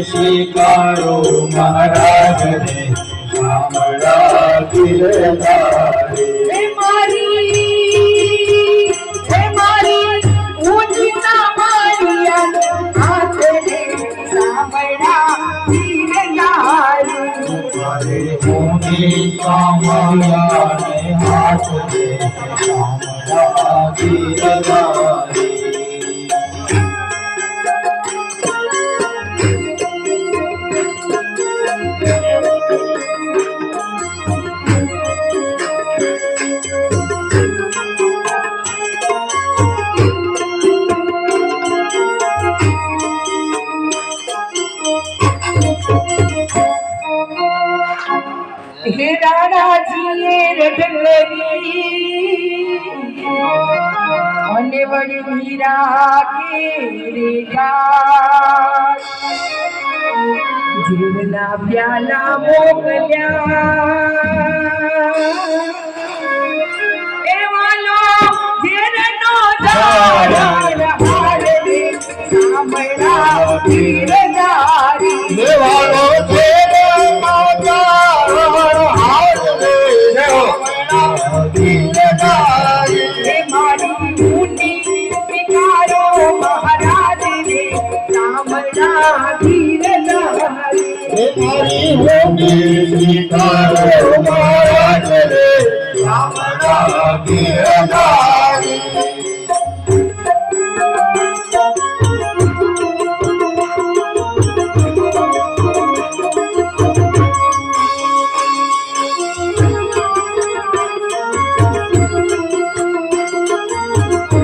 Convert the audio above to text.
स्वीकारो महाराज ने शामळा गिरधारी मारी ऊंची सामरिया हाथ ने शामळा गिरधारी हमारे ऊंची सामरिया ने हाथ ने शामळा गिरधारी हे રાણાજીએ રટકરી અને વળી મીરા કે રે જા જીવના પ્યાલા મોકલ્યા એ વાલો જેરનો ધારા હારે સાંભળા વીરધારી એ વાલો गिरधारी हमारी होगी स्वीकारो